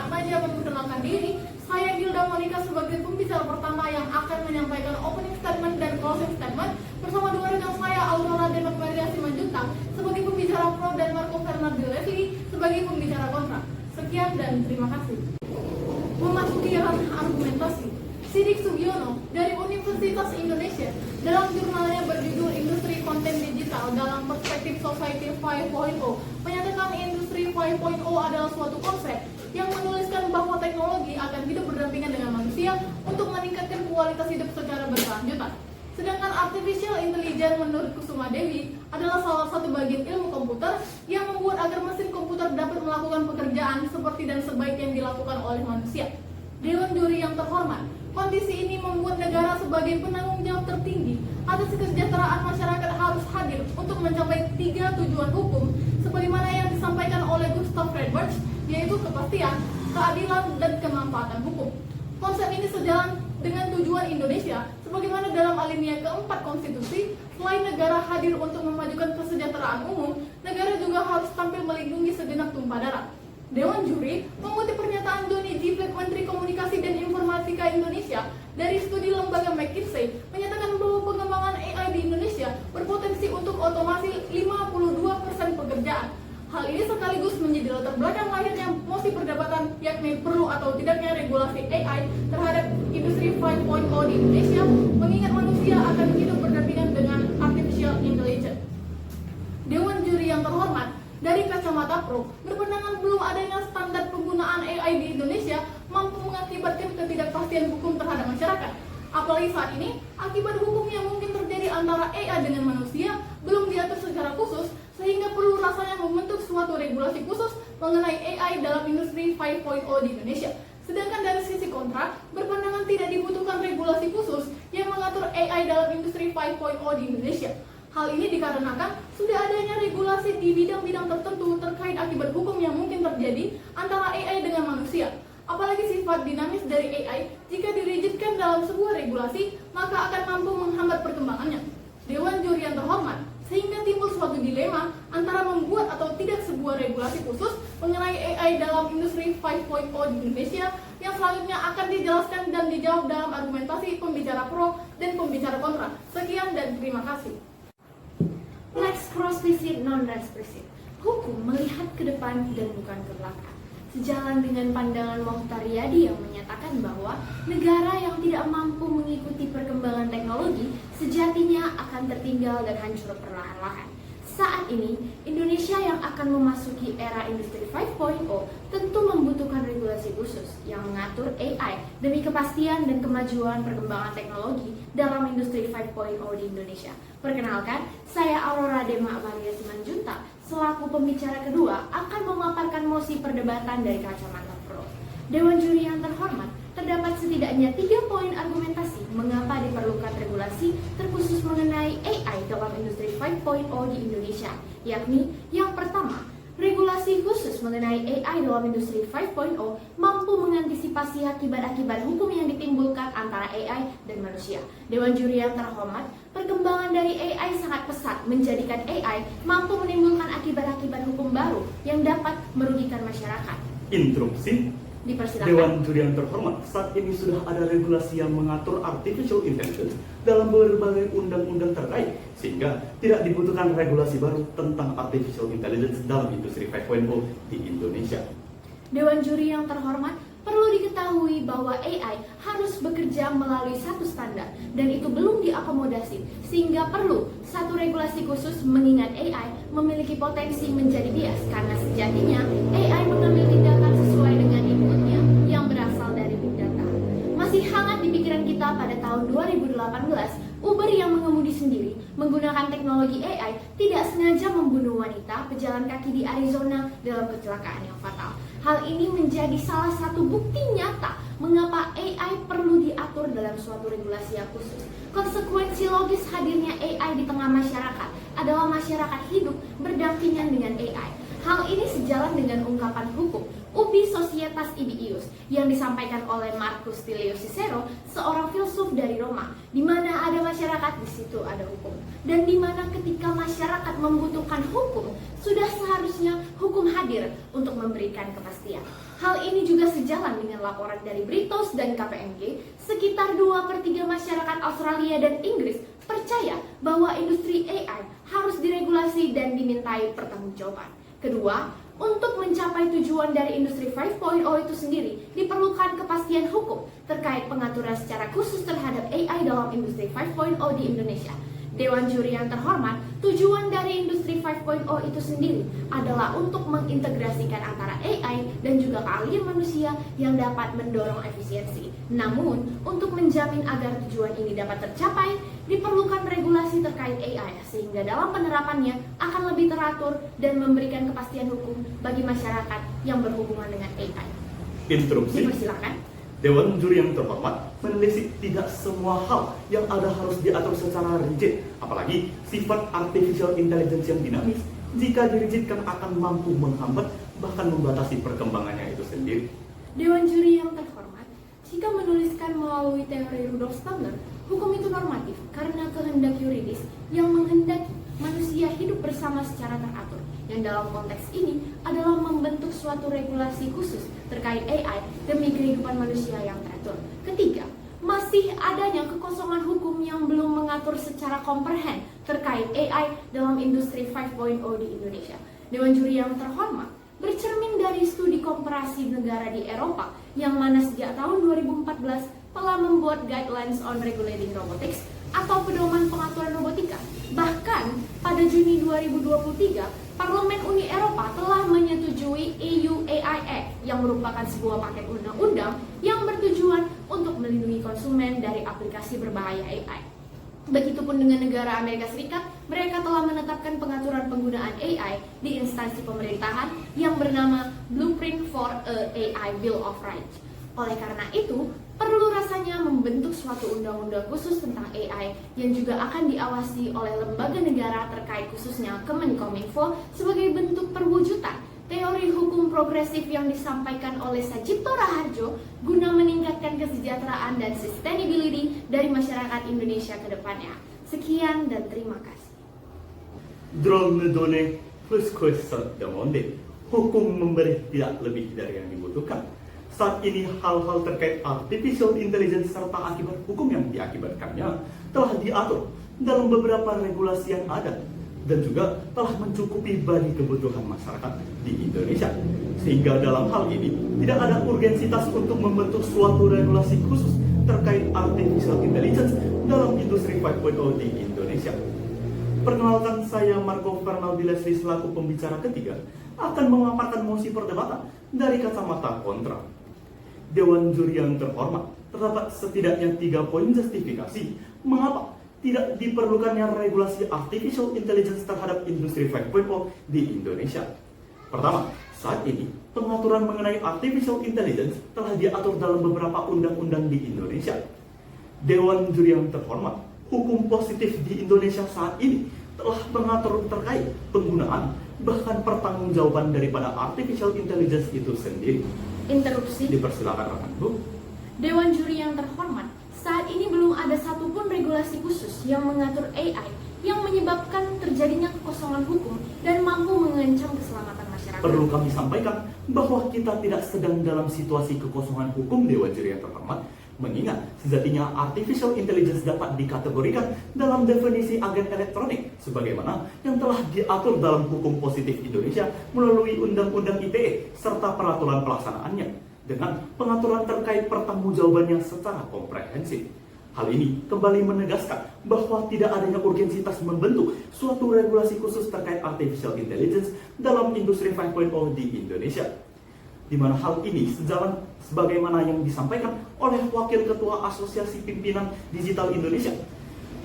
saja memperkenalkan diri, saya Gilda Monica sebagai pembicara pertama yang akan menyampaikan opening statement dan closing statement bersama dua rekan saya, Aurora dan Maria Simanjuntak sebagai pembicara pro dan Marco Fernando Levi sebagai pembicara kontra. Sekian dan terima kasih. Memasuki ranah argumentasi, Sidik Sugiono dari Universitas Indonesia dalam jurnalnya berjudul Industri Konten Digital dalam Perspektif Society 5.0 menyatakan Industri 5.0 adalah suatu konsep yang menuliskan bahwa teknologi akan hidup berdampingan dengan manusia untuk meningkatkan kualitas hidup secara berkelanjutan. Sedangkan Artificial Intelligence menurut Kusuma Dewi adalah salah satu bagian ilmu komputer yang membuat agar mesin komputer dapat melakukan pekerjaan seperti dan sebaik yang dilakukan oleh manusia. Dewan juri yang terhormat, kondisi ini membuat negara sebagai penanggung jawab tertinggi atas kesejahteraan masyarakat harus hadir untuk mencapai 3 tujuan hukum sebagaimana yang disampaikan oleh Gustav Fredberg, yaitu kepastian, keadilan, dan kemanfaatan hukum. Konsep ini sejalan dengan tujuan Indonesia sebagaimana dalam alinea keempat konstitusi. Selain negara hadir untuk memajukan kesejahteraan umum, negara juga harus tampil melindungi segenap tumpah darah. Dewan juri mengutip pernyataan Johnny G. Flake, Menteri Komunikasi dan Informatika Indonesia, dari studi lembaga McKinsey menyatakan bahwa pengembangan AI di Indonesia berpotensi untuk otomasi 52% pekerjaan. Hal ini sekaligus menjadi latar belakang lahirnya mosi perdebatan yakni perlu atau tidaknya regulasi AI terhadap industri 5.0 di Indonesia, mengingat manusia akan hidup berdampingan dengan artificial intelligence. Dewan juri yang terhormat, dari kacamata pro, berpandangan belum adanya standar penggunaan AI di Indonesia mampu mengakibatkan ketidakpastian hukum terhadap masyarakat. Apalagi saat ini, akibat hukum yang mungkin terjadi antara AI dengan manusia belum diatur secara khusus, sehingga perlu rasanya membentuk suatu regulasi khusus mengenai AI dalam industri 5.0 di Indonesia. Sedangkan dari sisi kontra, berpandangan tidak dibutuhkan regulasi khusus yang mengatur AI dalam industri 5.0 di Indonesia. Hal ini dikarenakan sudah adanya regulasi di bidang-bidang tertentu terkait akibat hukum yang mungkin terjadi antara AI dengan manusia. Apalagi sifat dinamis dari AI, jika dirigidkan dalam sebuah regulasi, maka akan mampu menghambat perkembangannya. Dewan juri yang terhormat, sehingga timbul suatu dilema antara membuat atau tidak sebuah regulasi khusus mengenai AI dalam industri 5.0 di Indonesia yang selanjutnya akan dijelaskan dan dijawab dalam argumentasi pembicara pro dan pembicara kontra. Sekian dan terima kasih. Lex cross visit non-res visit. Hukum melihat ke depan dan bukan ke belakang. Sejalan dengan pandangan Mohtar Yadi yang menyatakan bahwa negara yang tidak mampu mengikuti perkembangan teknologi sejatinya akan tertinggal dan hancur perlahan-lahan. Saat ini, Indonesia yang akan memasuki era industri 5.0 tentu membutuhkan regulasi khusus yang mengatur AI demi kepastian dan kemajuan perkembangan teknologi dalam industri 5.0 di Indonesia. Perkenalkan, saya Aurora Dema Maria Simanjuntak selaku pembicara kedua akan memaparkan mosi perdebatan dari kacamata pro. Dewan juri yang terhormat, terdapat setidaknya 3 poin argumentasi mengapa diperlukan regulasi terkhusus mengenai AI dalam industri 5.0 di Indonesia, yakni yang pertama, regulasi khusus mengenai AI dalam industri 5.0 mampu mengantisipasi akibat-akibat hukum yang ditimbulkan antara AI dan manusia. Dewan juri yang terhormat, perkembangan dari AI sangat pesat menjadikan AI mampu menimbulkan akibat-akibat hukum baru yang dapat merugikan masyarakat. Interupsi. Dipersilakan. Dewan juri yang terhormat, saat ini sudah ada regulasi yang mengatur artificial intelligence dalam berbagai undang-undang terkait, sehingga tidak dibutuhkan regulasi baru tentang artificial intelligence dalam industri 5.0 di Indonesia. Dewan juri yang terhormat, perlu diketahui bahwa AI harus bekerja melalui satu standar dan itu belum diakomodasi, sehingga perlu satu regulasi khusus mengingat AI memiliki potensi menjadi bias karena sejatinya AI mengambil tindakan sesuai dengan inputnya yang berasal dari big data. Masih hangat di pikiran kita pada tahun 2018, Uber yang mengemudi sendiri menggunakan teknologi AI tidak sengaja membunuh wanita pejalan kaki di Arizona dalam kecelakaan yang fatal. Hal ini menjadi salah satu bukti nyata mengapa AI perlu diatur dalam suatu regulasi yang khusus. Konsekuensi logis hadirnya AI di tengah masyarakat adalah masyarakat hidup berdampingan dengan AI. Hal ini sejalan dengan ungkapan hukum Ubi Societas Ibius yang disampaikan oleh Marcus Tullius Cicero, seorang filsuf dari Roma, di mana ada masyarakat, di situ ada hukum. Dan di mana ketika masyarakat membutuhkan hukum, sudah seharusnya hukum hadir untuk memberikan kepastian. Hal ini juga sejalan dengan laporan dari Britos dan KPMG, sekitar 2/3 masyarakat Australia dan Inggris percaya bahwa industri AI harus diregulasi dan dimintai pertanggungjawaban. Kedua, untuk mencapai tujuan dari industri 5.0 itu sendiri, diperlukan kepastian hukum terkait pengaturan secara khusus terhadap AI dalam industri 5.0 di Indonesia. Dewan Juri yang terhormat, tujuan dari industri 5.0 itu sendiri adalah untuk mengintegrasikan antara AI dan juga keahlian manusia yang dapat mendorong efisiensi. Namun, untuk menjamin agar tujuan ini dapat tercapai, diperlukan regulasi terkait AI sehingga dalam penerapannya akan lebih teratur dan memberikan kepastian hukum bagi masyarakat yang berhubungan dengan AI. Interupsi. Dipersilakan. Dewan Juri yang terhormat menelisik tidak semua hal yang ada harus diatur secara rigid, apalagi sifat artificial intelligence yang dinamis. Jika dirigidkan akan mampu menghambat bahkan membatasi perkembangannya itu sendiri. Dewan Juri yang terhormat, jika menuliskan melalui teori Rudolf Steiner, hukum itu normatif karena kehendak yuridis yang menghendaki manusia hidup bersama secara teratur, yang dalam konteks ini adalah membentuk suatu regulasi khusus terkait AI demi kehidupan manusia yang teratur. Ketiga, masih adanya kekosongan hukum yang belum mengatur secara komprehen terkait AI dalam industri 5.0 di Indonesia. Dewan Juri yang terhormat, bercermin dari studi komparasi negara di Eropa yang mana sejak tahun 2014 telah membuat guidelines on regulating robotics atau pedoman pengaturan robotika. Bahkan pada Juni 2023, Parlemen Uni Eropa telah menyetujui EU AI Act yang merupakan sebuah paket undang-undang yang bertujuan untuk melindungi konsumen dari aplikasi berbahaya AI. Begitupun dengan negara Amerika Serikat, mereka telah menetapkan pengaturan penggunaan AI di instansi pemerintahan yang bernama Blueprint for a AI Bill of Rights. Oleh karena itu, perlu rasanya membentuk suatu undang-undang khusus tentang AI yang juga akan diawasi oleh lembaga negara terkait khususnya Kemenkominfo sebagai bentuk perwujudan teori hukum progresif yang disampaikan oleh Sajipto Raharjo guna meningkatkan kesejahteraan dan sustainability dari masyarakat Indonesia ke depannya. Sekian dan terima kasih. Drone donne plus question demande. Hukum memberi tidak lebih dari yang dibutuhkan. Saat ini hal-hal terkait artificial intelligence serta akibat hukum yang diakibatkannya telah diatur dalam beberapa regulasi yang ada dan juga telah mencukupi bagi kebutuhan masyarakat di Indonesia. Sehingga dalam hal ini tidak ada urgensitas untuk membentuk suatu regulasi khusus terkait artificial intelligence dalam industri 5.0 di Indonesia. Perkenalkan, saya Marco Fernaldi Leslie selaku pembicara ketiga akan memaparkan mosi perdebatan dari kacamata kontra. Dewan Juri yang terhormat, terdapat setidaknya 3 poin justifikasi mengapa tidak diperlukannya regulasi artificial intelligence terhadap industri 5.0 di Indonesia. Pertama, saat ini pengaturan mengenai artificial intelligence telah diatur dalam beberapa undang-undang di Indonesia. Dewan Juri yang terhormat, hukum positif di Indonesia saat ini telah mengatur terkait penggunaan bahkan pertanggungjawaban daripada artificial intelligence itu sendiri. Interupsi. Dipersilakan rekan Bu. Dewan Juri yang terhormat, saat ini belum ada satupun regulasi khusus yang mengatur AI yang menyebabkan terjadinya kekosongan hukum dan mampu mengancam keselamatan masyarakat. Perlu kami sampaikan bahwa kita tidak sedang dalam situasi kekosongan hukum, Dewan Juri yang terhormat, mengingat sejatinya artificial intelligence dapat dikategorikan dalam definisi agen elektronik sebagaimana yang telah diatur dalam hukum positif Indonesia melalui Undang-Undang ITE serta peraturan pelaksanaannya dengan pengaturan terkait pertanggungjawabannya secara komprehensif. Hal ini kembali menegaskan bahwa tidak adanya urgensitas membentuk suatu regulasi khusus terkait artificial intelligence dalam industri 5.0 di Indonesia. Di mana hal ini sejalan sebagaimana yang disampaikan oleh Wakil Ketua Asosiasi Pimpinan Digital Indonesia,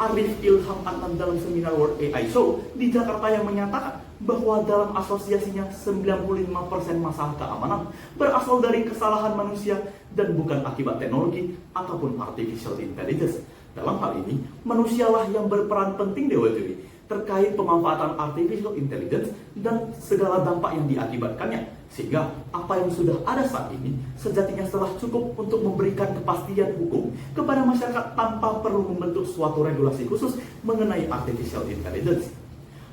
Arif Ilham Antam dalam seminar World AI Show di Jakarta yang menyatakan bahwa dalam asosiasinya 95% masalah keamanan berasal dari kesalahan manusia dan bukan akibat teknologi ataupun artificial intelligence. Dalam hal ini, manusialah yang berperan penting, Dewan Juri, terkait pemanfaatan artificial intelligence dan segala dampak yang diakibatkannya. Sehingga apa yang sudah ada saat ini sejatinya telah cukup untuk memberikan kepastian hukum kepada masyarakat tanpa perlu membentuk suatu regulasi khusus mengenai artificial intelligence.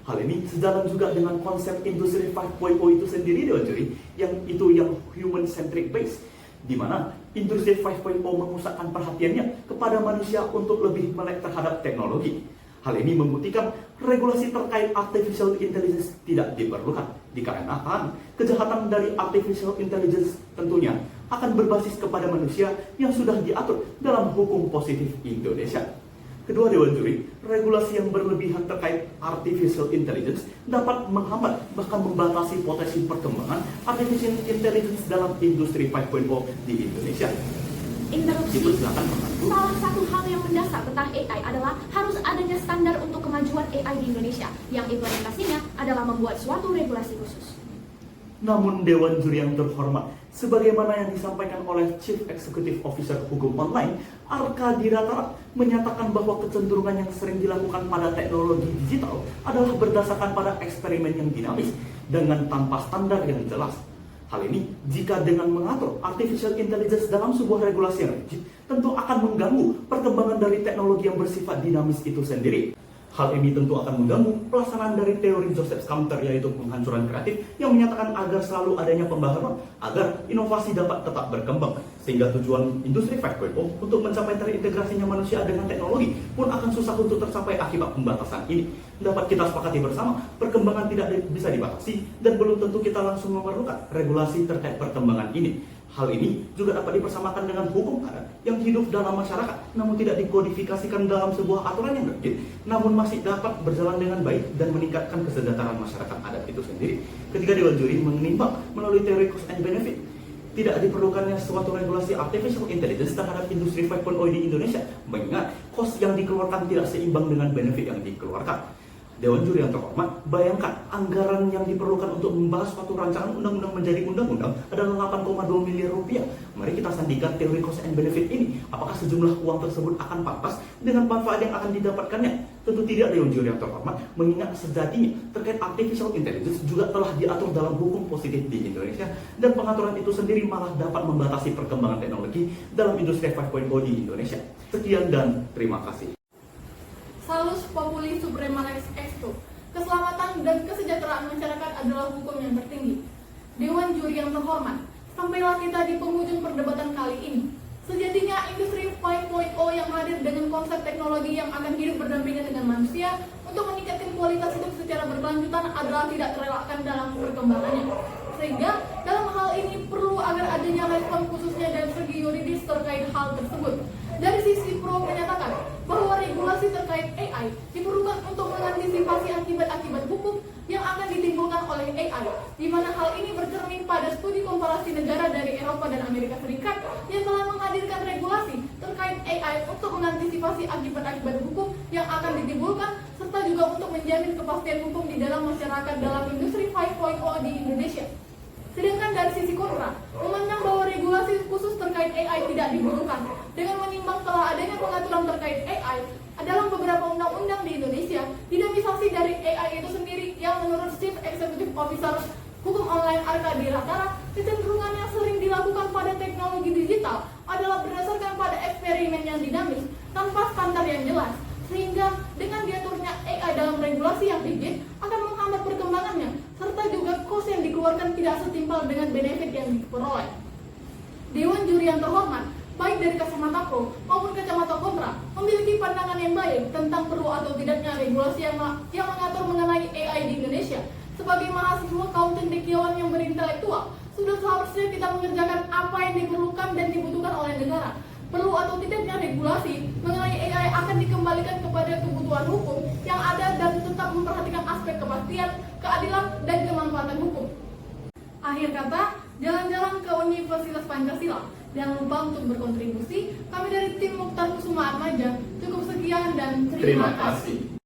Hal ini sejalan juga dengan konsep industri 5.0 itu sendiri Dewan Juri, yang human centric base, di mana industri 5.0 memusatkan perhatiannya kepada manusia untuk lebih melek terhadap teknologi. Hal ini membuktikan regulasi terkait artificial intelligence tidak diperlukan, dikarenakan kejahatan dari artificial intelligence tentunya akan berbasis kepada manusia yang sudah diatur dalam hukum positif Indonesia. Kedua Dewan Juri, regulasi yang berlebihan terkait artificial intelligence dapat menghambat bahkan membatasi potensi perkembangan artificial intelligence dalam industri 5.0 di Indonesia. Interupsi. Dipersilakan membantu. Salah satu hal yang mendasar tentang AI adalah harus adanya standar untuk kemajuan AI di Indonesia, yang implementasinya adalah membuat suatu regulasi khusus. Namun Dewan Juri yang terhormat, sebagaimana yang disampaikan oleh Chief Executive Officer Hukum Online, Arka Diratara, menyatakan bahwa kecenderungan yang sering dilakukan pada teknologi digital adalah berdasarkan pada eksperimen yang dinamis dengan tanpa standar yang jelas. Hal ini, jika dengan mengatur artificial intelligence dalam sebuah regulasi yang rigid, tentu akan mengganggu perkembangan dari teknologi yang bersifat dinamis itu sendiri. Hal ini tentu akan mengganggu pelaksanaan dari teori Joseph Scumter, yaitu penghancuran kreatif, yang menyatakan agar selalu adanya pembaharuan agar inovasi dapat tetap berkembang, sehingga tujuan industri 5.0 untuk mencapai terintegrasinya manusia dengan teknologi pun akan susah untuk tercapai akibat pembatasan ini. Dapat kita sepakati bersama, perkembangan tidak bisa dibatasi dan belum tentu kita langsung memerlukan regulasi terkait perkembangan ini. Hal ini juga dapat dipersamakan dengan hukum adat yang hidup dalam masyarakat, namun tidak dikodifikasikan dalam sebuah aturan yang rigid, namun masih dapat berjalan dengan baik dan meningkatkan kesejahteraan masyarakat adat itu sendiri. Ketika Dewan Juri menimbang melalui teori cost and benefit, tidak diperlukannya suatu regulasi artificial intelligence terhadap industri 5.0 di Indonesia, mengingat cost yang dikeluarkan tidak seimbang dengan benefit yang dikeluarkan. Dewan Juri yang terhormat, bayangkan anggaran yang diperlukan untuk membahas suatu rancangan undang-undang menjadi undang-undang adalah 8,2 miliar rupiah. Mari kita sandingkan teori cost and benefit ini. Apakah sejumlah uang tersebut akan pantas dengan manfaat yang akan didapatkannya? Tentu tidak, Dewan Juri yang terhormat, mengingat sejatinya terkait artificial intelligence juga telah diatur dalam hukum positif di Indonesia, dan pengaturan itu sendiri malah dapat membatasi perkembangan teknologi dalam industri 5.0 di Indonesia. Sekian dan terima kasih. Salus Populi Suprema Lex Exto. Keselamatan dan kesejahteraan masyarakat adalah hukum yang tertinggi. Dewan Juri yang terhormat, sampailah kita di penghujung perdebatan kali ini. Sejatinya industri 5.0 yang hadir dengan konsep teknologi yang akan hidup berdampingan dengan manusia untuk meningkatkan kualitas hidup secara berkelanjutan adalah tidak terelakkan dalam perkembangannya. Sehingga dalam hal ini perlu agar adanya respon khususnya dari segi yuridis terkait hal tersebut. Dari sisi pro menyatakan bahwa regulasi terkait AI diperlukan untuk mengantisipasi akibat-akibat hukum yang akan ditimbulkan oleh AI, di mana hal ini bercermin pada studi komparasi negara dari Eropa dan Amerika Serikat yang telah menghadirkan regulasi terkait AI untuk mengantisipasi akibat-akibat hukum yang akan ditimbulkan, serta juga untuk menjamin kepastian hukum di dalam masyarakat dalam industri 5.0 di Indonesia. Sedangkan dari sisi kontra, memandang bahwa regulasi khusus terkait AI tidak dibutuhkan, dengan menimbang telah adanya pengaturan terkait AI dalam beberapa undang-undang di Indonesia. Dinamisasi dari AI itu sendiri yang menurut Chief Executive Officer Hukum Online Arka Diratara, kecenderungan yang sering dilakukan pada teknologi digital adalah berdasarkan pada eksperimen yang dinamis tanpa standar yang jelas, sehingga dengan diaturnya AI dalam regulasi yang rigid akan menghambat perkembangannya, serta juga cost yang dikeluarkan tidak setimpal dengan benefit yang diperoleh. Dewan Juri yang terhormat, baik dari kacamata pro maupun kacamata kontra, memiliki pandangan yang baik tentang perlu atau tidaknya regulasi yang mengatur mengenai AI di Indonesia. Sebagai mahasiswa kaum cendekiawan yang berintelektual, sudah seharusnya kita mengerjakan apa yang diperlukan dan dibutuhkan oleh negara. Perlu atau tidaknya regulasi mengenai AI akan dikembalikan kepada kebutuhan hukum yang ada dan tetap memperhatikan aspek kepastian, keadilan, dan kemanfaatan hukum. Akhir kata, jalan-jalan ke Universitas Pancasila. Jangan lupa untuk berkontribusi. Kami dari tim Mukhtar Kusuma Atmaja, cukup sekian dan terima kasih.